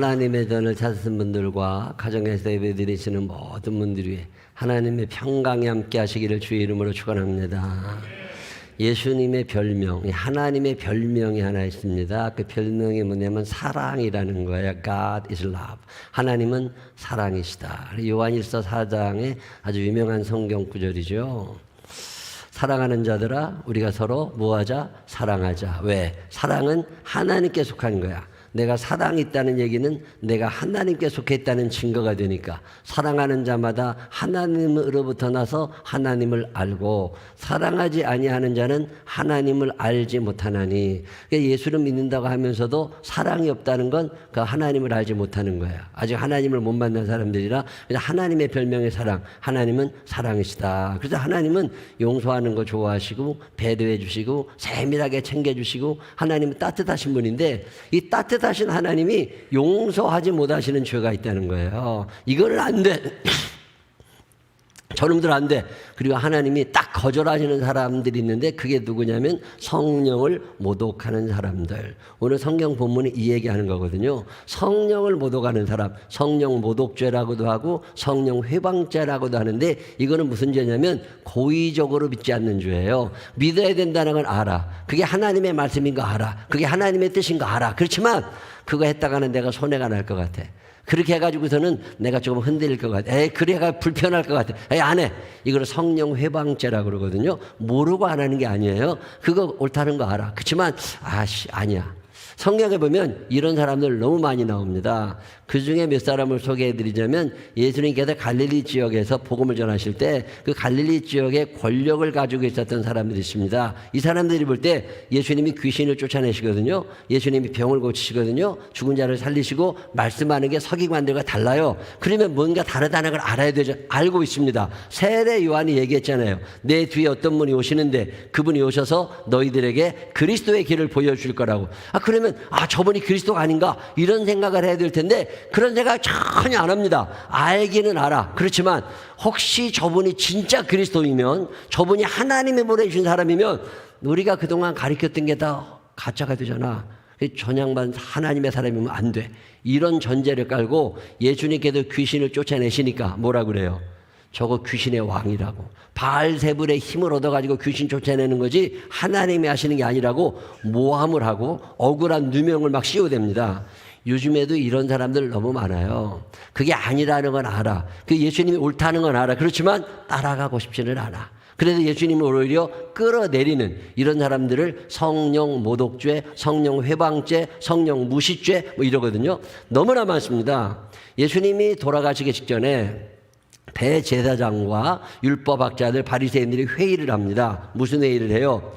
하나님의 전을 찾으신 분들과 가정에서 예배드리시는 모든 분들 위해 하나님의 평강이 함께 하시기를 주의 이름으로 축원합니다. 예수님의 별명, 하나님의 별명이 하나 있습니다. 그 별명이 뭐냐면 사랑이라는 거예요. God is love. 하나님은 사랑이시다. 요한일서 4장의 아주 유명한 성경 구절이죠. 사랑하는 자들아 우리가 서로 뭐하자? 사랑하자. 왜? 사랑은 하나님께 속한 거야. 내가 사랑이 있다는 얘기는 내가 하나님께 속해 있다는 증거가 되니까 사랑하는 자마다 하나님으로부터 나서 하나님을 알고 사랑하지 아니하는 자는 하나님을 알지 못하나니. 그러니까 예수를 믿는다고 하면서도 사랑이 없다는 건 그 하나님을 알지 못하는 거야. 아직 하나님을 못 만난 사람들이라. 그래서 하나님의 별명의 사랑, 하나님은 사랑이시다. 그래서 하나님은 용서하는 거 좋아하시고 배려해 주시고 세밀하게 챙겨주시고 하나님은 따뜻하신 분인데 이 따뜻하신 하나님이 용서하지 못하시는 죄가 있다는 거예요. 이거는 안 돼. 저놈들 안 돼. 그리고 하나님이 딱 거절하시는 사람들이 있는데 그게 누구냐면 성령을 모독하는 사람들. 오늘 성경 본문이 이 얘기하는 거거든요. 성령을 모독하는 사람, 성령 모독죄라고도 하고 성령 회방죄라고도 하는데 이거는 무슨 죄냐면 고의적으로 믿지 않는 죄예요. 믿어야 된다는 건 알아. 그게 하나님의 말씀인 거 알아. 그게 하나님의 뜻인 거 알아. 그렇지만 그거 했다가는 내가 손해가 날 것 같아. 그렇게 해가지고서는 내가 조금 흔들릴 것 같아. 그래가 불편할 것 같아. 안 해. 이걸 성령 회방죄라고 그러거든요. 모르고 안 하는 게 아니에요. 그거 옳다는 거 알아. 그렇지만 아니야. 성경에 보면 이런 사람들 너무 많이 나옵니다. 그 중에 몇 사람을 소개해드리자면 예수님께서 갈릴리 지역에서 복음을 전하실 때 그 갈릴리 지역에 권력을 가지고 있었던 사람들이 있습니다. 이 사람들이 볼 때 예수님이 귀신을 쫓아내시거든요. 예수님이 병을 고치시거든요. 죽은 자를 살리시고 말씀하는 게 서기관들과 달라요. 그러면 뭔가 다르다는 걸 알아야 되죠. 알고 있습니다. 세례 요한이 얘기했잖아요. 내 뒤에 어떤 분이 오시는데 그분이 오셔서 너희들에게 그리스도의 길을 보여줄 거라고. 그러면 저분이 그리스도가 아닌가 이런 생각을 해야 될 텐데 그런 생각 전혀 안 합니다. 알기는 알아. 그렇지만 혹시 저분이 진짜 그리스도이면 저분이 하나님이 보내주신 사람이면 우리가 그동안 가르쳤던 게 다 가짜가 되잖아. 전향반 하나님의 사람이면 안 돼. 이런 전제를 깔고 예수님께서 귀신을 쫓아내시니까 뭐라 그래요? 저거 귀신의 왕이라고. 바알세불의 힘을 얻어가지고 귀신 쫓아내는 거지 하나님이 하시는 게 아니라고 모함을 하고 억울한 누명을 막 씌워댑니다. 요즘에도 이런 사람들 너무 많아요. 그게 아니라는 건 알아. 그 예수님이 옳다는 건 알아. 그렇지만 따라가고 싶지는 않아. 그래서 예수님을 오히려 끌어내리는 이런 사람들을 성령 모독죄, 성령 회방죄, 성령 무시죄 이러거든요. 너무나 많습니다. 예수님이 돌아가시기 직전에 대제사장과 율법학자들 바리새인들이 회의를 합니다. 무슨 회의를 해요?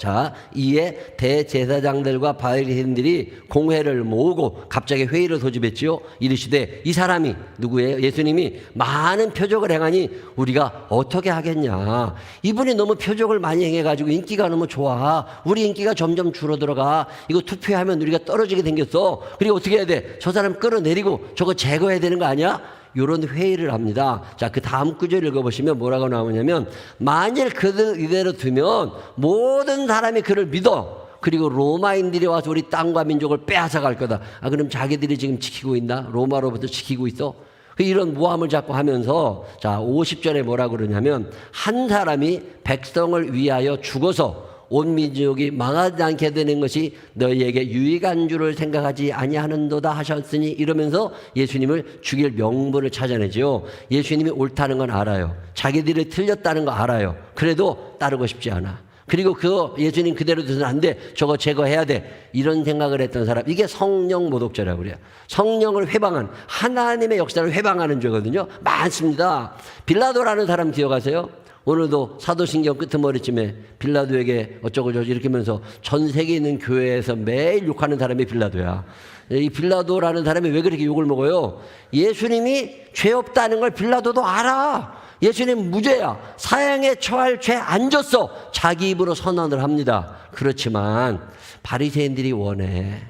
이에 대제사장들과 바리새인들이 공회를 모으고 갑자기 회의를 소집했지요. 이르시되 이 사람이 누구예요? 예수님이 많은 표적을 행하니 우리가 어떻게 하겠냐. 이분이 너무 표적을 많이 행해가지고 인기가 너무 좋아. 우리 인기가 점점 줄어들어가. 이거 투표하면 우리가 떨어지게 생겼어. 그리고 어떻게 해야 돼? 저 사람 끌어내리고 저거 제거해야 되는 거 아니야? 이런 회의를 합니다. 그 다음 구절 읽어보시면 뭐라고 나오냐면 만일 그들 이대로 두면 모든 사람이 그를 믿어. 그리고 로마인들이 와서 우리 땅과 민족을 빼앗아갈 거다. 그럼 자기들이 지금 지키고 있나? 로마로부터 지키고 있어? 이런 모함을 자꾸 하면서 50절에 뭐라고 그러냐면 한 사람이 백성을 위하여 죽어서 온 민족이 망하지 않게 되는 것이 너희에게 유익한 줄을 생각하지 아니하는도다 하셨으니 이러면서 예수님을 죽일 명분을 찾아내죠. 예수님이 옳다는 건 알아요. 자기들이 틀렸다는 거 알아요. 그래도 따르고 싶지 않아. 그리고 예수님 그대로 두서는 안 돼. 저거 제거해야 돼. 이런 생각을 했던 사람. 이게 성령 모독죄라고 그래요. 성령을 회방한 하나님의 역사를 회방하는 죄거든요. 많습니다. 빌라도라는 사람 기억하세요? 오늘도 사도신경 끄트머리쯤에 빌라도에게 어쩌고저쩌고 이렇게 하면서 전 세계에 있는 교회에서 매일 욕하는 사람이 빌라도야. 이 빌라도라는 사람이 왜 그렇게 욕을 먹어요? 예수님이 죄 없다는 걸 빌라도도 알아. 예수님 무죄야. 사형에 처할 죄 안 졌어. 자기 입으로 선언을 합니다. 그렇지만 바리새인들이 원해.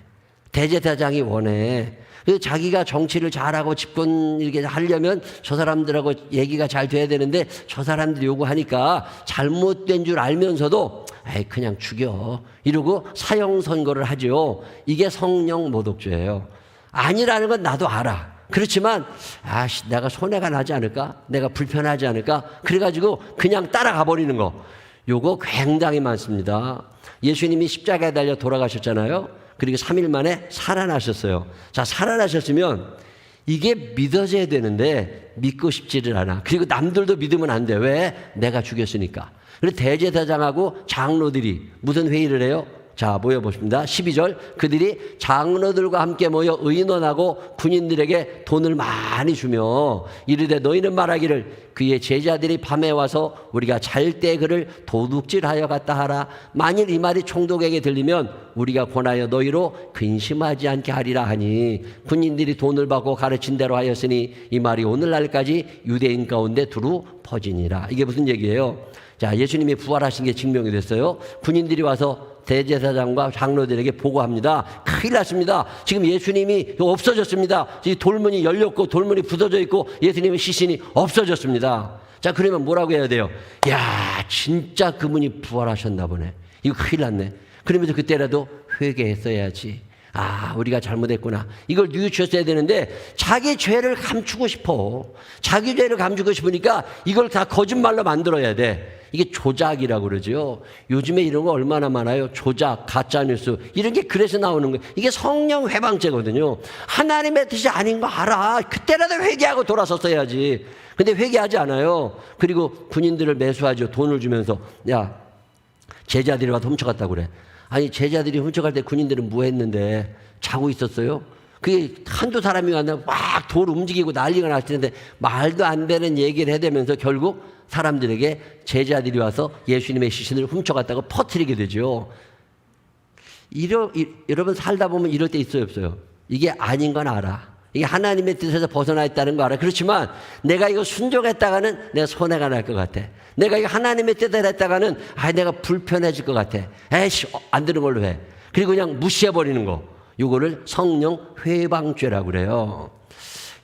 대제사장이 원해. 자기가 정치를 잘하고 집권 이렇게 하려면 저 사람들하고 얘기가 잘 돼야 되는데 저 사람들이 요구하니까 잘못된 줄 알면서도 그냥 죽여 이러고 사형 선고를 하죠. 이게 성령 모독죄예요. 아니라는 건 나도 알아. 그렇지만 내가 손해가 나지 않을까? 내가 불편하지 않을까? 그래가지고 그냥 따라가 버리는 거. 요거 굉장히 많습니다. 예수님이 십자가에 달려 돌아가셨잖아요. 그리고 3일 만에 살아나셨어요. 자, 살아나셨으면 이게 믿어져야 되는데 믿고 싶지를 않아. 그리고 남들도 믿으면 안 돼. 왜? 내가 죽였으니까. 그리고 대제사장하고 장로들이 무슨 회의를 해요? 자, 모여보십니다. 12절. 그들이 장로들과 함께 모여 의논하고 군인들에게 돈을 많이 주며 이르되 너희는 말하기를 그의 제자들이 밤에 와서 우리가 잘 때 그를 도둑질하여 갔다 하라. 만일 이 말이 총독에게 들리면 우리가 권하여 너희로 근심하지 않게 하리라 하니 군인들이 돈을 받고 가르친 대로 하였으니 이 말이 오늘날까지 유대인 가운데 두루 퍼지니라. 이게 무슨 얘기예요? 자, 예수님이 부활하신 게 증명이 됐어요. 군인들이 와서 대제사장과 장로들에게 보고합니다. 큰일 났습니다. 지금 예수님이 없어졌습니다. 이 돌문이 열렸고 돌문이 부서져 있고 예수님의 시신이 없어졌습니다. 자, 그러면 뭐라고 해야 돼요? 야, 진짜 그분이 부활하셨나 보네. 이거 큰일 났네. 그러면서 그때라도 회개했어야지. 우리가 잘못했구나. 이걸 뉘우쳤어야 되는데 자기 죄를 감추고 싶어. 자기 죄를 감추고 싶으니까 이걸 다 거짓말로 만들어야 돼. 이게 조작이라고 그러죠. 요즘에 이런 거 얼마나 많아요. 조작, 가짜뉴스 이런 게 그래서 나오는 거예요. 이게 성령 회방죄거든요. 하나님의 뜻이 아닌 거 알아. 그때라도 회개하고 돌아섰어야지. 근데 회개하지 않아요. 그리고 군인들을 매수하죠. 돈을 주면서 야, 제자들이 와서 훔쳐갔다고 그래. 아니, 제자들이 훔쳐갈 때 군인들은 뭐 했는데? 자고 있었어요? 그게 한두 사람이 왔는데 막 돌 움직이고 난리가 날 텐데 말도 안 되는 얘기를 해대면서 결국 사람들에게 제자들이 와서 예수님의 시신을 훔쳐갔다고 퍼뜨리게 되죠. 여러분 살다 보면 이럴 때 있어요, 없어요? 이게 아닌 건 알아. 이게 하나님의 뜻에서 벗어나 있다는 거 알아. 그렇지만 내가 이거 순종했다가는 내가 손해가 날 것 같아. 내가 이거 하나님의 뜻대로 했다가는 내가 불편해질 것 같아. 에이씨, 안 되는 걸로 해. 그리고 그냥 무시해버리는 거. 이거를 성령 회방죄라고 그래요.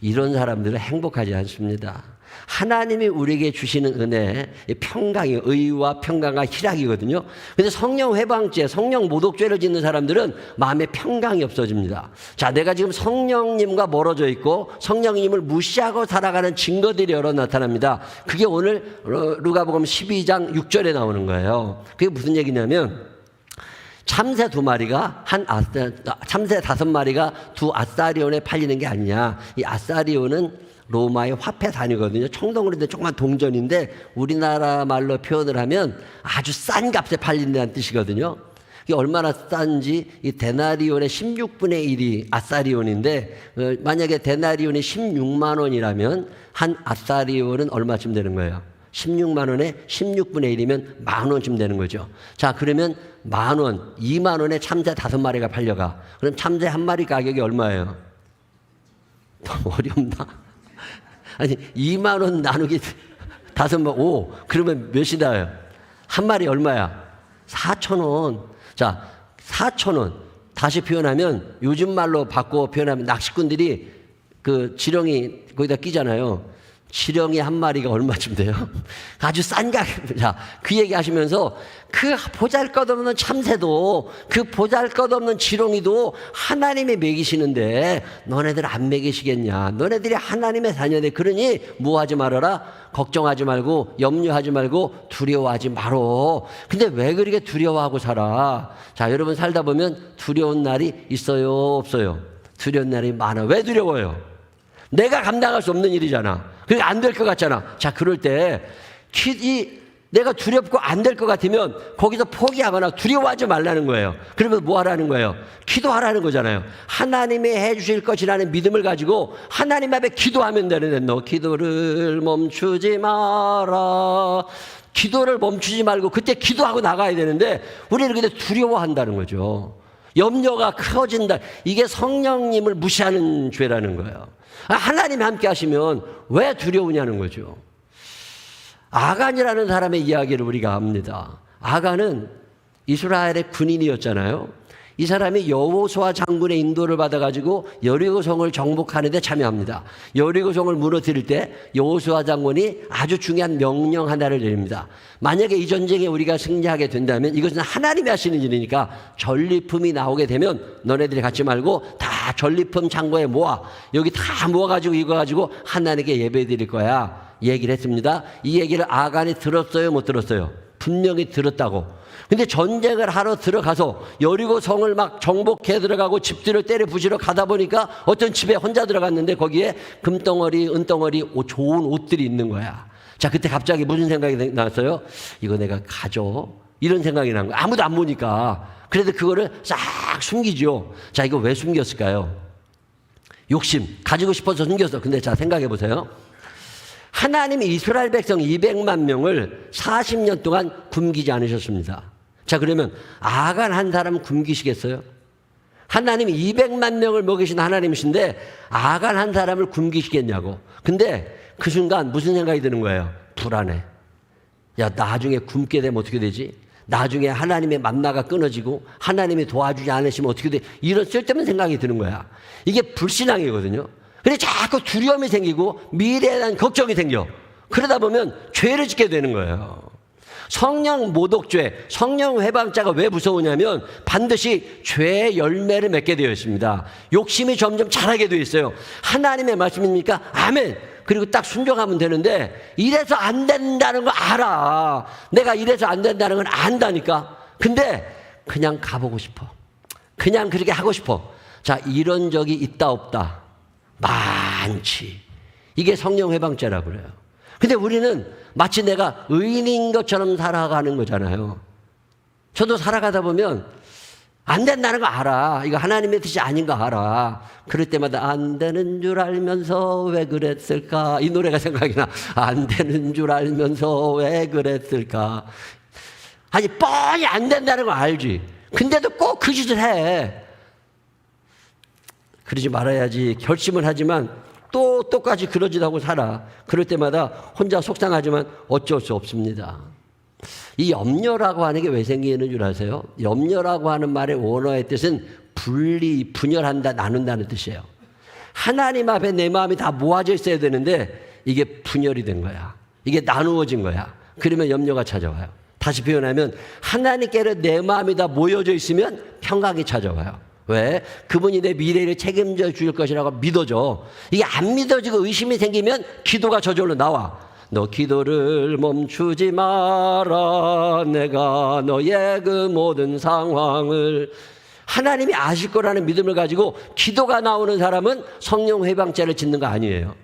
이런 사람들은 행복하지 않습니다. 하나님이 우리에게 주시는 은혜, 평강이 의와 평강과 희락이거든요. 근데 성령 회방죄, 성령 모독죄를 짓는 사람들은 마음에 평강이 없어집니다. 자, 내가 지금 성령님과 멀어져 있고 성령님을 무시하고 살아가는 증거들이 여러 나타납니다. 그게 오늘 누가복음 12장 6절에 나오는 거예요. 그게 무슨 얘기냐면 참새 2마리가 참새 5마리가 두 아사리온에 팔리는 게 아니냐. 이 아사리온은 로마의 화폐 단위거든요. 청동으로인데 조그만 동전인데 우리나라 말로 표현을 하면 아주 싼 값에 팔린다는 뜻이거든요. 이게 얼마나 싼지 이 데나리온의 16분의 1이 아사리온인데 만약에 데나리온이 16만 원이라면 한 아사리온은 얼마쯤 되는 거예요? 16만 원에 16분의 1이면 만 원쯤 되는 거죠. 자, 그러면 만 원, 2만 원에 참새 5마리가 팔려가. 그럼 참새 한 마리 가격이 얼마예요? 너무 어렵나? 아니, 2만 원 나누기 5번, 5. 그러면 몇이 나요? 한 마리 얼마야? 4,000원. 자, 4,000원. 다시 표현하면, 요즘 말로 바꿔 표현하면 낚시꾼들이 그 지렁이 거기다 끼잖아요. 지렁이 한 마리가 얼마쯤 돼요? 아주 싼 가격. 자, 그 얘기 하시면서 그 보잘것없는 참새도 그 보잘것없는 지렁이도 하나님이 먹이시는데 너네들 안 먹이시겠냐? 너네들이 하나님의 자녀들. 그러니 뭐 하지 말아라? 걱정하지 말고 염려하지 말고 두려워하지 말어. 근데 왜 그렇게 두려워하고 살아? 자, 여러분 살다 보면 두려운 날이 있어요, 없어요? 두려운 날이 많아. 왜 두려워요? 내가 감당할 수 없는 일이잖아. 그게 안 될 것 같잖아. 자, 그럴 때 내가 두렵고 안 될 것 같으면 거기서 포기하거나 두려워하지 말라는 거예요. 그러면 뭐 하라는 거예요? 기도하라는 거잖아요. 하나님이 해주실 것이라는 믿음을 가지고 하나님 앞에 기도하면 되는데 너 기도를 멈추지 마라. 기도를 멈추지 말고 그때 기도하고 나가야 되는데 우리는 근데 두려워한다는 거죠. 염려가 커진다. 이게 성령님을 무시하는 죄라는 거예요. 하나님이 함께 하시면 왜 두려우냐는 거죠. 아간이라는 사람의 이야기를 우리가 압니다. 아간은 이스라엘의 군인이었잖아요. 이 사람이 여호수아 장군의 인도를 받아가지고 여리고성을 정복하는 데 참여합니다. 여리고성을 무너뜨릴 때 여호수아 장군이 아주 중요한 명령 하나를 내립니다. 만약에 이 전쟁에 우리가 승리하게 된다면 이것은 하나님이 하시는 일이니까 전리품이 나오게 되면 너네들이 갖지 말고 다 전리품 창고에 모아. 여기 다 모아가지고 이거 가지고 하나님께 예배 드릴 거야. 얘기를 했습니다. 이 얘기를 아간이 들었어요? 못 들었어요? 분명히 들었다고. 근데 전쟁을 하러 들어가서 여리고 성을 막 정복해 들어가고 집들을 때려 부시러 가다 보니까 어떤 집에 혼자 들어갔는데 거기에 금덩어리, 은덩어리, 좋은 옷들이 있는 거야. 자, 그때 갑자기 무슨 생각이 났어요? 이거 내가 가져. 이런 생각이 난 거야. 아무도 안 보니까. 그래도 그거를 싹 숨기죠. 자, 이거 왜 숨겼을까요? 욕심. 가지고 싶어서 숨겼어. 근데 자, 생각해 보세요. 하나님이 이스라엘 백성 200만 명을 40년 동안 굶기지 않으셨습니다. 자, 그러면 아간 한 사람 굶기시겠어요? 하나님이 200만 명을 먹이신 하나님이신데 아간 한 사람을 굶기시겠냐고. 근데 그 순간 무슨 생각이 드는 거예요? 불안해. 야, 나중에 굶게 되면 어떻게 되지? 나중에 하나님의 만나가 끊어지고 하나님이 도와주지 않으시면 어떻게 돼? 이런 쓸데없는 생각이 드는 거야. 이게 불신앙이거든요. 근데 자꾸 두려움이 생기고 미래에 대한 걱정이 생겨. 그러다 보면 죄를 짓게 되는 거예요. 성령 모독죄, 성령 회방자가 왜 무서우냐면 반드시 죄의 열매를 맺게 되어 있습니다. 욕심이 점점 자라게 되어 있어요. 하나님의 말씀입니까? 아멘. 그리고 딱 순종하면 되는데 이래서 안 된다는 거 알아. 내가 이래서 안 된다는 건 안다니까. 근데 그냥 가보고 싶어. 그냥 그렇게 하고 싶어. 자, 이런 적이 있다 없다? 많지. 이게 성령 회방죄라고 그래요. 근데 우리는 마치 내가 의인인 것처럼 살아가는 거잖아요. 저도 살아가다 보면 안 된다는 거 알아. 이거 하나님의 뜻이 아닌 거 알아. 그럴 때마다 안 되는 줄 알면서 왜 그랬을까? 이 노래가 생각이 나. 안 되는 줄 알면서 왜 그랬을까? 아니, 뻔히 안 된다는 거 알지. 근데도 꼭 그 짓을 해. 그러지 말아야지 결심을 하지만 또 똑같이 그러지도 하고 살아. 그럴 때마다 혼자 속상하지만 어쩔 수 없습니다. 이 염려라고 하는 게 왜 생기는 줄 아세요? 염려라고 하는 말의 원어의 뜻은 분열한다, 나눈다는 뜻이에요. 하나님 앞에 내 마음이 다 모아져 있어야 되는데 이게 분열이 된 거야. 이게 나누어진 거야. 그러면 염려가 찾아와요. 다시 표현하면 하나님께로 내 마음이 다 모여져 있으면 평강이 찾아와요. 왜? 그분이 내 미래를 책임져 줄 것이라고 믿어져. 이게 안 믿어지고 의심이 생기면 기도가 저절로 나와. 너 기도를 멈추지 마라. 내가 너의 그 모든 상황을. 하나님이 아실 거라는 믿음을 가지고 기도가 나오는 사람은 성령 회방죄를 짓는 거 아니에요.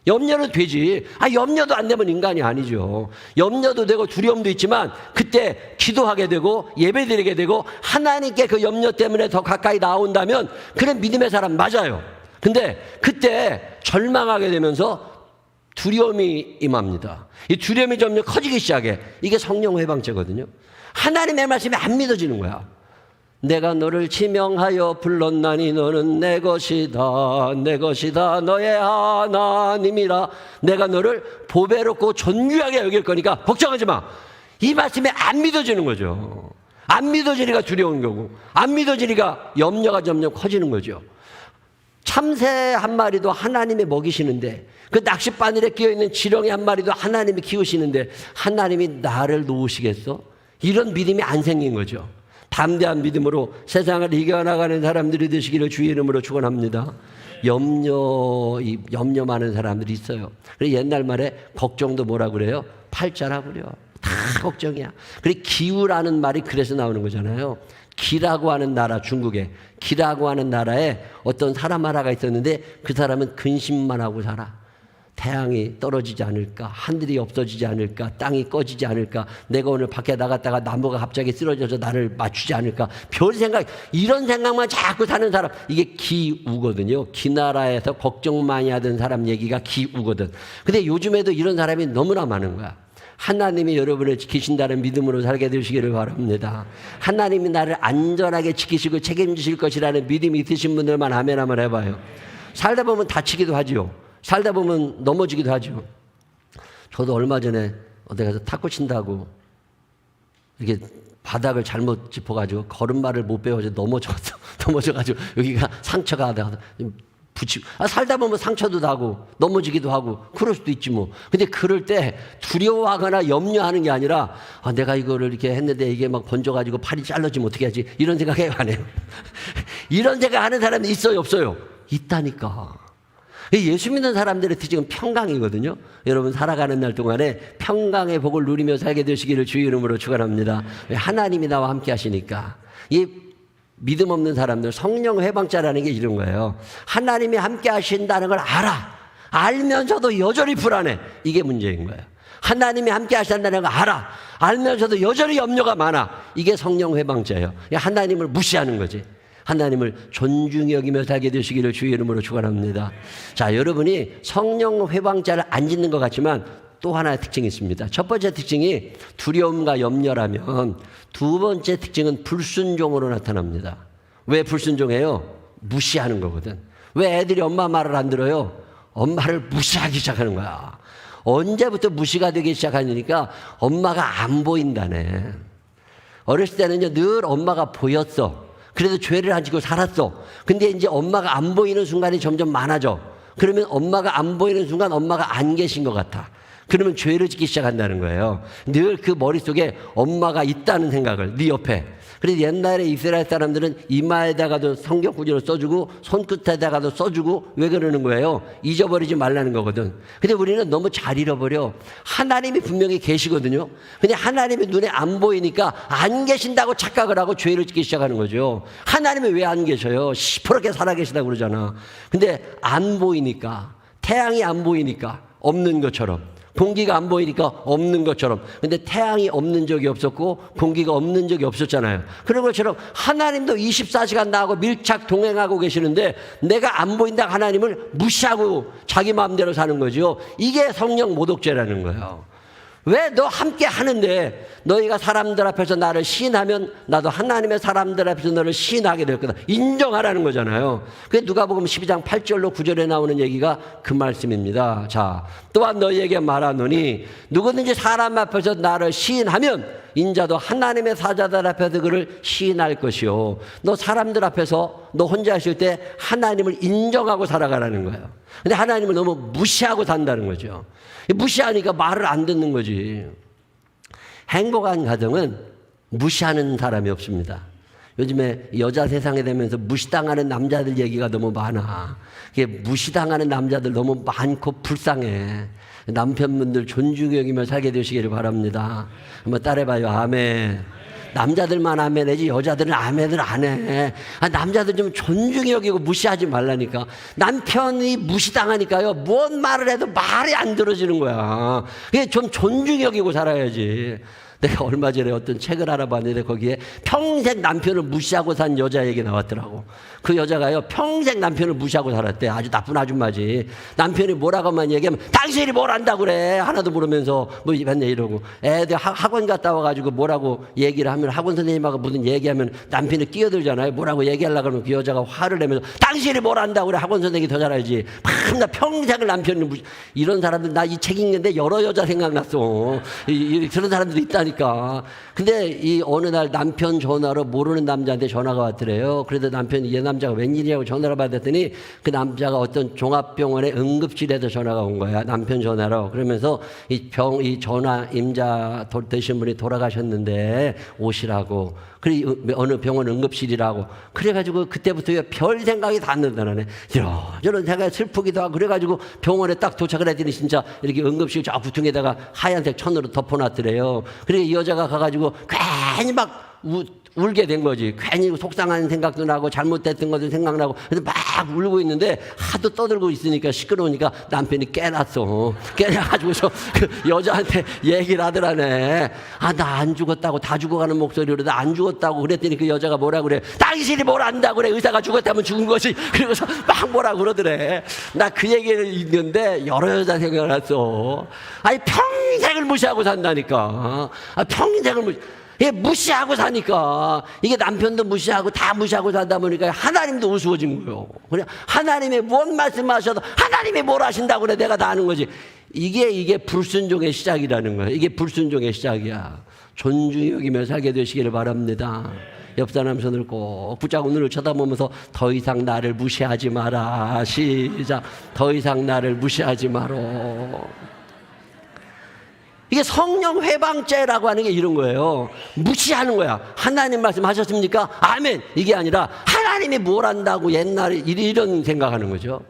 염려는 되지. 염려도 안 되면 인간이 아니죠. 염려도 되고 두려움도 있지만 그때 기도하게 되고 예배드리게 되고 하나님께 그 염려 때문에 더 가까이 나온다면 그런 믿음의 사람 맞아요. 근데 그때 절망하게 되면서 두려움이 임합니다. 이 두려움이 점점 커지기 시작해. 이게 성령 회방죄거든요. 하나님의 말씀이 안 믿어지는 거야. 내가 너를 지명하여 불렀나니 너는 내 것이다. 내 것이다. 너의 하나님이라. 내가 너를 보배롭고 존귀하게 여길 거니까 걱정하지 마. 이 말씀이 안 믿어지는 거죠. 안 믿어지니까 두려운 거고 안 믿어지니까 염려가 점점 커지는 거죠. 참새 한 마리도 하나님이 먹이시는데 그 낚싯바늘에 끼어있는 지렁이 한 마리도 하나님이 키우시는데 하나님이 나를 놓으시겠어? 이런 믿음이 안 생긴 거죠. 담대한 믿음으로 세상을 이겨나가는 사람들이 되시기를 주의 이름으로 축원합니다. 염려 많은 사람들이 있어요. 그래서 옛날 말에 걱정도 뭐라 그래요? 팔자라 그래요. 다 걱정이야. 그리고 기우라는 말이 그래서 나오는 거잖아요. 기라고 하는 나라, 중국에 기라고 하는 나라에 어떤 사람 하나가 있었는데 그 사람은 근심만 하고 살아. 태양이 떨어지지 않을까, 하늘이 없어지지 않을까, 땅이 꺼지지 않을까, 내가 오늘 밖에 나갔다가 나무가 갑자기 쓰러져서 나를 맞추지 않을까, 별 생각, 이런 생각만 자꾸 사는 사람, 이게 기우거든요. 기나라에서 걱정 많이 하던 사람 얘기가 기우거든. 근데 요즘에도 이런 사람이 너무나 많은 거야. 하나님이 여러분을 지키신다는 믿음으로 살게 되시기를 바랍니다. 하나님이 나를 안전하게 지키시고 책임지실 것이라는 믿음이 있으신 분들만 아멘 한번 해봐요. 살다 보면 다치기도 하지요. 살다 보면 넘어지기도 하죠. 저도 얼마 전에 어디 가서 탁구 친다고 이렇게 바닥을 잘못 짚어가지고 걸음마를 못 배워서 넘어져가지고 여기가 상처가 붙이고 살다 보면 상처도 나고 넘어지기도 하고 그럴 수도 있지 뭐. 근데 그럴 때 두려워하거나 염려하는 게 아니라 내가 이거를 이렇게 했는데 이게 막 번져가지고 팔이 잘라지면 어떻게 하지? 이런 생각이 안 해요. 이런 생각하는 사람이 있어요, 없어요? 있다니까. 예수 믿는 사람들의 특징은 평강이거든요. 여러분 살아가는 날 동안에 평강의 복을 누리며 살게 되시기를 주의 이름으로 축원합니다. 하나님이 나와 함께 하시니까. 이 믿음 없는 사람들, 성령 회방자라는 게 이런 거예요. 하나님이 함께 하신다는 걸 알면서도 여전히 불안해. 이게 문제인 거예요. 하나님이 함께 하신다는 걸 알면서도 여전히 염려가 많아. 이게 성령 회방자예요. 하나님을 무시하는 거지. 하나님을 존중히 여기며 살게 되시기를 주의 이름으로 축원합니다. 자, 여러분이 성령 회방자를 안 짓는 것 같지만 또 하나의 특징이 있습니다. 첫 번째 특징이 두려움과 염려라면 두 번째 특징은 불순종으로 나타납니다. 왜 불순종해요? 무시하는 거거든. 왜 애들이 엄마 말을 안 들어요? 엄마를 무시하기 시작하는 거야. 언제부터 무시가 되기 시작하니까 엄마가 안 보인다네. 어렸을 때는요, 늘 엄마가 보였어. 그래도 죄를 안 지고 살았어. 근데 이제 엄마가 안 보이는 순간이 점점 많아져. 그러면 엄마가 안 보이는 순간 엄마가 안 계신 것 같아. 그러면 죄를 짓기 시작한다는 거예요. 늘 그 머릿속에 엄마가 있다는 생각을 네 옆에. 그래서 옛날에 이스라엘 사람들은 이마에다가도 성경 구절을 써주고 손끝에다가도 써주고 왜 그러는 거예요? 잊어버리지 말라는 거거든. 근데 우리는 너무 잘 잃어버려. 하나님이 분명히 계시거든요. 근데 하나님이 눈에 안 보이니까 안 계신다고 착각을 하고 죄를 짓기 시작하는 거죠. 하나님이 왜 안 계셔요? 시퍼렇게 살아계시다고 그러잖아. 근데 안 보이니까, 태양이 안 보이니까 없는 것처럼, 공기가 안 보이니까 없는 것처럼. 근데 태양이 없는 적이 없었고 공기가 없는 적이 없었잖아요. 그런 것처럼 하나님도 24시간 나하고 밀착 동행하고 계시는데 내가 안 보인다 하나님을 무시하고 자기 마음대로 사는 거죠. 이게 성령 모독죄라는 거예요. 왜 너 함께 하는데 너희가 사람들 앞에서 나를 시인하면 나도 하나님의 사람들 앞에서 너를 시인하게 될 거다. 인정하라는 거잖아요. 그게 누가복음 12장 8절로 9절에 나오는 얘기가 그 말씀입니다. 자, 또한 너희에게 말하노니 누구든지 사람 앞에서 나를 시인하면 인자도 하나님의 사자들 앞에서 그를 시인할 것이요. 너 사람들 앞에서 너 혼자 있을 때 하나님을 인정하고 살아가라는 거예요. 근데 하나님을 너무 무시하고 산다는 거죠. 무시하니까 말을 안 듣는 거지. 행복한 가정은 무시하는 사람이 없습니다. 요즘에 여자 세상에 되면서 무시당하는 남자들 얘기가 너무 많아. 이게 무시당하는 남자들 너무 많고 불쌍해. 남편분들 존중히 여기며 살게 되시기를 바랍니다. 한번 따라해봐요. 아멘. 남자들만 아멘 해지 여자들은 아멘을 안 해. 남자들 좀 존중히 여기고 무시하지 말라니까. 남편이 무시당하니까요, 뭔 말을 해도 말이 안 들어지는 거야. 그게 좀 존중히 여기고 살아야지. 내가 얼마 전에 어떤 책을 알아봤는데 거기에 평생 남편을 무시하고 산 여자 얘기 나왔더라고. 그 여자가요, 평생 남편을 무시하고 살았대. 아주 나쁜 아줌마지. 남편이 뭐라고만 얘기하면 당신이 뭘 안다고 그래 하나도 모르면서 뭐 맨날 이러고, 애들 학원 갔다 와가지고 뭐라고 얘기를 하면 학원 선생님하고 무슨 얘기하면 남편이 끼어들잖아요. 뭐라고 얘기하려고 하면 그 여자가 화를 내면서 당신이 뭘 안다고 그래, 학원 선생님이 더 잘 알지. 나 평생을 남편을 무시. 이런 사람들, 나 이 책 읽는데 여러 여자 생각났어. 그런 사람들이 있다니까. 근데 이 어느 날 남편 전화로 모르는 남자한테 전화가 왔더래요. 그래도 남편이 얘 남자가 웬일이냐고 전화를 받았더니 그 남자가 어떤 종합병원의 응급실에서 전화가 온 거야. 남편 전화로. 그러면서 이 전화 임자 되신 분이 돌아가셨는데 오시라고. 그래 어느 병원 응급실이라고. 그래가지고 그때부터 별 생각이 다 안 난다네. 이런 생각이 슬프기도 하고. 그래가지고 병원에 딱 도착을 했더니 진짜 이렇게 응급실 저 구퉁에다가 하얀색 천으로 덮어놨더래요. 그래 이 여자가 가가지고 괜히 막 울게 된 거지. 괜히 속상한 생각도 나고 잘못됐던 것도 생각나고. 그래서 막 울고 있는데 하도 떠들고 있으니까 시끄러우니까 남편이 깨놨어. 깨놔가지고서 그 여자한테 얘기를 하더라네. 나 안 죽었다고. 다 죽어가는 목소리로 나 안 죽었다고 그랬더니 그 여자가 뭐라 그래. 당신이 뭘 안다고 그래. 의사가 죽었다면 죽은 거지. 그러고서 막 뭐라 그러더래. 나 그 얘기를 읽는데 여러 여자 생각났어. 아니 평생을 무시하고 산다니까. 평생을 무시하고 사니까 이게 남편도 무시하고 다 무시하고 살다 보니까 하나님도 우스워진 거예요. 그래 하나님이 뭔 말씀하셔도 하나님이 뭘 하신다고 그래 내가 다 아는 거지. 이게 불순종의 시작이라는 거예요. 이게 불순종의 시작이야. 존중히 여기며 살게 되시기를 바랍니다. 옆 사람 손을 꼭 붙잡고 눈을 쳐다보면서 더 이상 나를 무시하지 마라. 시작. 더 이상 나를 무시하지 마라. 이게 성령 회방죄라고 하는 게 이런 거예요. 무시하는 거야. 하나님 말씀하셨습니까? 아멘. 이게 아니라 하나님이 뭘 한다고 옛날에 이런 생각하는 거죠.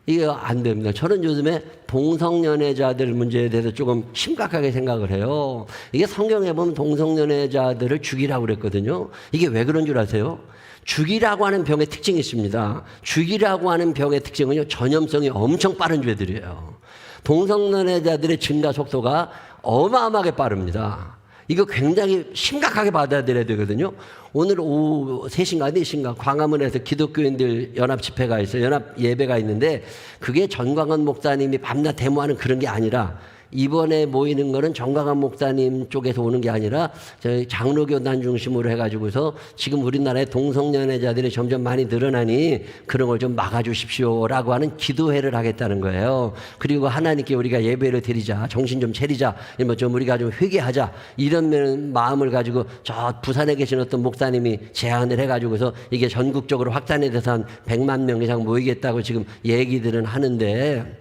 이게 안 됩니다. 저는 요즘에 동성연애자들 문제에 대해서 조금 심각하게 생각을 해요. 이게 성경에 보면 동성연애자들을 죽이라고 그랬거든요. 이게 왜 그런 줄 아세요? 죽이라고 하는 병의 특징이 있습니다. 죽이라고 하는 병의 특징은요, 전염성이 엄청 빠른 죄들이에요. 동성연애자들의 증가 속도가 어마어마하게 빠릅니다. 이거 굉장히 심각하게 받아들여야 되거든요. 오늘 오후 3시인가 4시인가 광화문에서 기독교인들 연합 집회가 있어요. 연합 예배가 있는데 그게 전광헌 목사님이 밤낮 데모하는 그런 게 아니라 이번에 모이는 거는 정광훈 목사님 쪽에서 오는 게 아니라 저희 장로교단 중심으로 해가지고서 지금 우리나라에 동성연애자들이 점점 많이 늘어나니 그런 걸 좀 막아주십시오라고 하는 기도회를 하겠다는 거예요. 그리고 하나님께 우리가 예배를 드리자, 정신 좀 차리자, 좀 우리가 좀 회개하자 이런 마음을 가지고 저 부산에 계신 어떤 목사님이 제안을 해가지고서 이게 전국적으로 확산이 돼서 한 100만 명 이상 모이겠다고 지금 얘기들은 하는데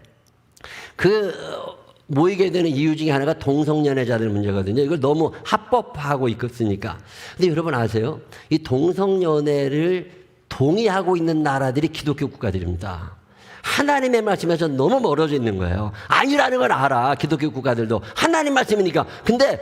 모이게 되는 이유 중에 하나가 동성연애자들 문제거든요. 이걸 너무 합법화하고 있으니까. 근데 여러분 아세요? 이 동성연애를 동의하고 있는 나라들이 기독교 국가들입니다. 하나님의 말씀에서 너무 멀어져 있는 거예요. 아니라는 걸 알아, 기독교 국가들도. 하나님 말씀이니까. 근데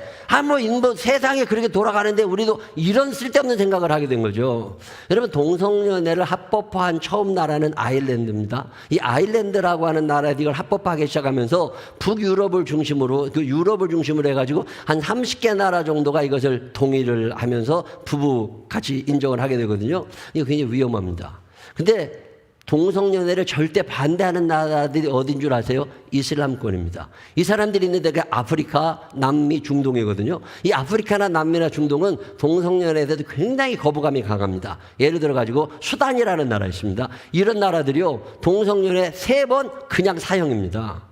세상에 그렇게 돌아가는데 우리도 이런 쓸데없는 생각을 하게 된 거죠. 여러분, 동성연애를 합법화한 처음 나라는 아일랜드입니다. 이 아일랜드라고 하는 나라들이 이걸 합법화하기 시작하면서 북유럽을 중심으로, 유럽을 중심으로 해가지고 한 30개 나라 정도가 이것을 동의를 하면서 부부 같이 인정을 하게 되거든요. 이거 굉장히 위험합니다. 근데 동성연애를 절대 반대하는 나라들이 어딘 줄 아세요? 이슬람권입니다. 이 사람들이 있는 데가 아프리카, 남미, 중동이거든요. 이 아프리카나 남미나 중동은 동성연애에 대해서 굉장히 거부감이 강합니다. 예를 들어가지고 수단이라는 나라 있습니다. 이런 나라들이요, 동성연애 3번 그냥 사형입니다.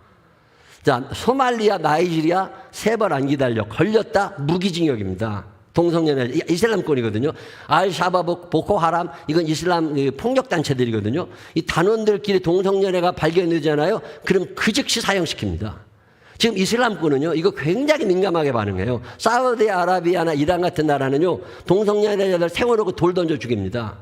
자, 소말리아, 나이지리아 3번 안 기다려. 걸렸다, 무기징역입니다. 동성연애, 이슬람권이거든요. 알샤바브, 보코하람, 이건 이슬람 폭력단체들이거든요. 이 단원들끼리 동성연애가 발견되잖아요. 그럼 그 즉시 사형시킵니다. 지금 이슬람권은요, 이거 굉장히 민감하게 반응해요. 사우디아라비아나 이란 같은 나라는요, 동성연애자들 세워놓고 돌 던져 죽입니다.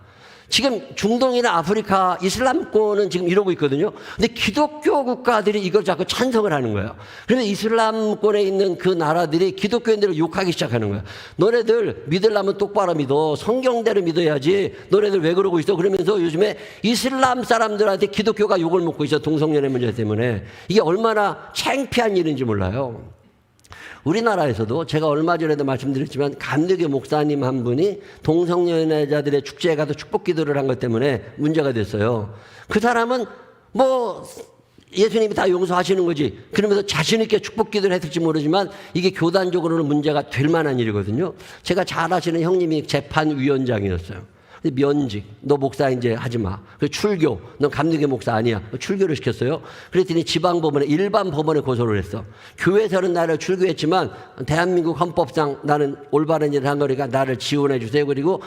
지금 중동이나 아프리카 이슬람권은 지금 이러고 있거든요. 근데 기독교 국가들이 이걸 자꾸 찬성을 하는 거예요. 그런데 이슬람권에 있는 그 나라들이 기독교인들을 욕하기 시작하는 거예요. 너네들 믿으려면 똑바로 믿어. 성경대로 믿어야지. 너네들 왜 그러고 있어? 그러면서 요즘에 이슬람 사람들한테 기독교가 욕을 먹고 있어. 동성연애 문제 때문에. 이게 얼마나 창피한 일인지 몰라요. 우리나라에서도 제가 얼마 전에도 말씀드렸지만 감리교 목사님 한 분이 동성연애자들의 축제에 가서 축복 기도를 한 것 때문에 문제가 됐어요. 그 사람은 예수님이 다 용서하시는 거지, 그러면서 자신 있게 축복 기도를 했을지 모르지만 이게 교단적으로는 문제가 될 만한 일이거든요. 제가 잘 아시는 형님이 재판위원장이었어요. 면직, 너 목사 이제 하지 마. 출교, 넌 감리교 목사 아니야. 출교를 시켰어요. 그랬더니 지방법원에, 일반 법원에 고소를 했어. 교회에서는 나를 출교했지만 대한민국 헌법상 나는 올바른 일을 한 거니까 나를 지원해 주세요. 그리고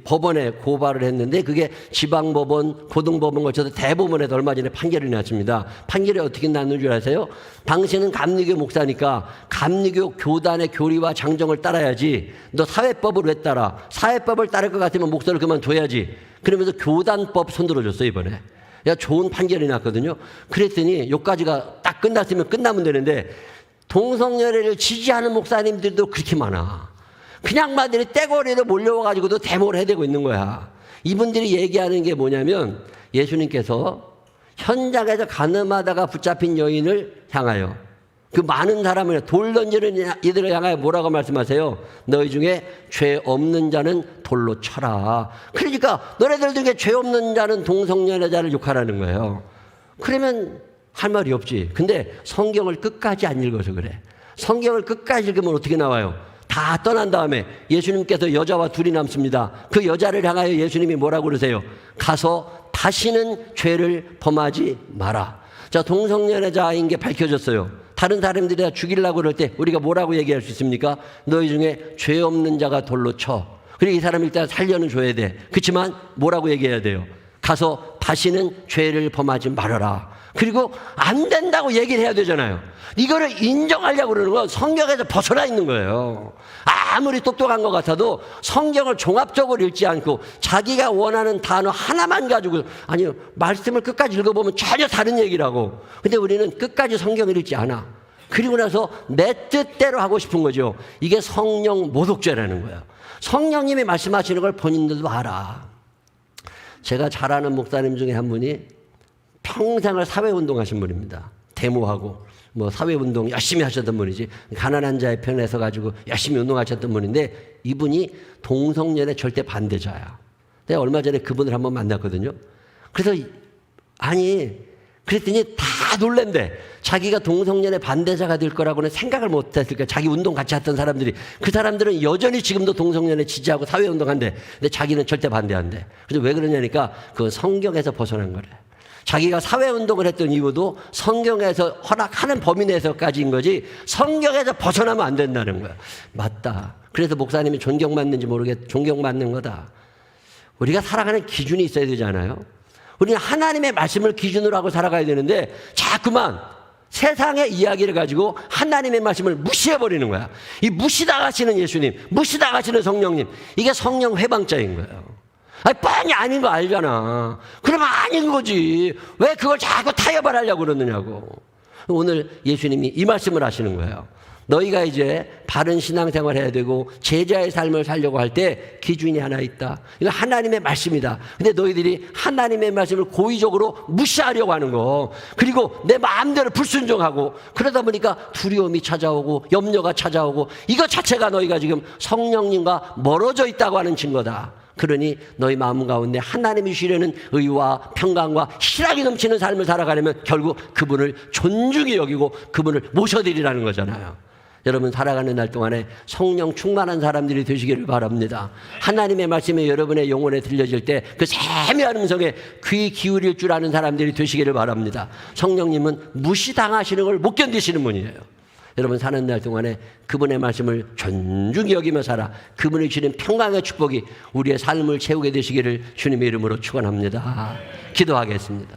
법원에 고발을 했는데 그게 지방법원, 고등법원 거쳐서 대법원에도 얼마 전에 판결이 났습니다. 판결이 어떻게 났는 줄 아세요? 당신은 감리교 목사니까 감리교 교단의 교리와 장정을 따라야지. 너 사회법을 왜 따라? 사회법을 따를 것 같으면 목사를 그만둬야지. 그러면서 교단법 손들어줬어 이번에. 야, 좋은 판결이 났거든요. 그랬더니 여기까지가 딱 끝났으면 끝나면 되는데 동성연애를 지지하는 목사님들도 그렇게 많아. 그냥 마들이 떼거리로 몰려와가지고도 데모를 해대고 있는 거야. 이분들이 얘기하는 게 뭐냐면 예수님께서 현장에서 가늠하다가 붙잡힌 여인을 향하여, 그 많은 사람을 돌 던지는 이들을 향하여 뭐라고 말씀하세요? 너희 중에 죄 없는 자는 돌로 쳐라. 그러니까 너네들 중에 죄 없는 자는 동성연애자를 욕하라는 거예요. 그러면 할 말이 없지. 근데 성경을 끝까지 안 읽어서 그래. 성경을 끝까지 읽으면 어떻게 나와요? 다 떠난 다음에 예수님께서 여자와 둘이 남습니다. 그 여자를 향하여 예수님이 뭐라고 그러세요? 가서 다시는 죄를 범하지 마라. 자, 동성연애자인 게 밝혀졌어요. 다른 사람들이 다 죽이려고 그럴 때 우리가 뭐라고 얘기할 수 있습니까? 너희 중에 죄 없는 자가 돌로 쳐. 그리고 이 사람 일단 살려는 줘야 돼. 그렇지만 뭐라고 얘기해야 돼요? 가서 다시는 죄를 범하지 말아라. 그리고 안 된다고 얘기를 해야 되잖아요. 이거를 인정하려고 그러는 건 성경에서 벗어나 있는 거예요. 아무리 똑똑한 것 같아도 성경을 종합적으로 읽지 않고 자기가 원하는 단어 하나만 가지고, 아니요, 말씀을 끝까지 읽어보면 전혀 다른 얘기라고. 근데 우리는 끝까지 성경을 읽지 않아. 그리고 나서 내 뜻대로 하고 싶은 거죠. 이게 성령 모독죄라는 거예요. 성령님이 말씀하시는 걸 본인들도 알아. 제가 잘 아는 목사님 중에 한 분이 평생을 사회운동 하신 분입니다. 데모하고 뭐 사회운동 열심히 하셨던 분이지, 가난한 자의 편에 서 가지고 열심히 운동하셨던 분인데, 이분이 동성연애 절대 반대자야. 내가 얼마 전에 그분을 한번 만났거든요. 그래서 그랬더니 다 놀랜대. 자기가 동성연애 반대자가 될 거라고는 생각을 못 했을까. 자기 운동 같이 했던 사람들이, 그 사람들은 여전히 지금도 동성연애 지지하고 사회운동한대. 근데 자기는 절대 반대한대. 그래서 왜 그러냐니까 그 성경에서 벗어난 거래. 자기가 사회운동을 했던 이유도 성경에서 허락하는 범위 내에서까지인 거지, 성경에서 벗어나면 안 된다는 거야. 맞다. 그래서 목사님이 존경받는지 모르겠, 존경받는 거다. 우리가 살아가는 기준이 있어야 되잖아요. 우리는 하나님의 말씀을 기준으로 하고 살아가야 되는데 자꾸만 세상의 이야기를 가지고 하나님의 말씀을 무시해버리는 거야. 이 무시당하시는 예수님, 무시당하시는 성령님, 이게 성령 회방자인 거예요. 뻔히 아닌 거 알잖아. 그러면 아닌 거지. 왜 그걸 자꾸 타협을 하려고 그러느냐고. 오늘 예수님이 이 말씀을 하시는 거예요. 너희가 이제 바른 신앙생활을 해야 되고 제자의 삶을 살려고 할 때 기준이 하나 있다. 이거 하나님의 말씀이다. 근데 너희들이 하나님의 말씀을 고의적으로 무시하려고 하는 거, 그리고 내 마음대로 불순종하고, 그러다 보니까 두려움이 찾아오고 염려가 찾아오고, 이거 자체가 너희가 지금 성령님과 멀어져 있다고 하는 증거다. 그러니 너희 마음 가운데 하나님이 주시려는 의와 평강과 희락이 넘치는 삶을 살아가려면 결국 그분을 존중히 여기고 그분을 모셔드리라는 거잖아요. 여러분, 살아가는 날 동안에 성령 충만한 사람들이 되시기를 바랍니다. 하나님의 말씀이 여러분의 영혼에 들려질 때 그 세미한 음성에 귀 기울일 줄 아는 사람들이 되시기를 바랍니다. 성령님은 무시당하시는 걸 못 견디시는 분이에요. 여러분, 사는 날 동안에 그분의 말씀을 존중히 여기며 살아 그분이 주시는 평강의 축복이 우리의 삶을 채우게 되시기를 주님의 이름으로 축원합니다. 기도하겠습니다.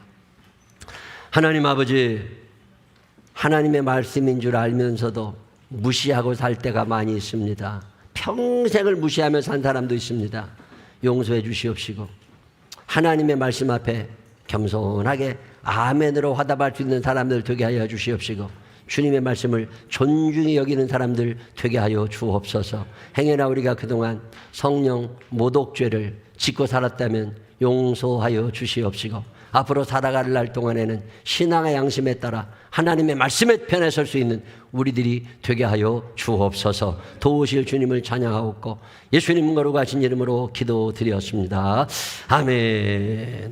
하나님 아버지, 하나님의 말씀인 줄 알면서도 무시하고 살 때가 많이 있습니다. 평생을 무시하며 산 사람도 있습니다. 용서해 주시옵시고 하나님의 말씀 앞에 겸손하게 아멘으로 화답할 수 있는 사람들 되게 하여 주시옵시고 주님의 말씀을 존중히 여기는 사람들 되게 하여 주옵소서. 행여나 우리가 그동안 성령 모독죄를 짓고 살았다면 용서하여 주시옵시고 앞으로 살아갈 날 동안에는 신앙의 양심에 따라 하나님의 말씀의 편에 설 수 있는 우리들이 되게 하여 주옵소서. 도우실 주님을 찬양하옵고 예수님 거룩하신 이름으로 기도드렸습니다. 아멘.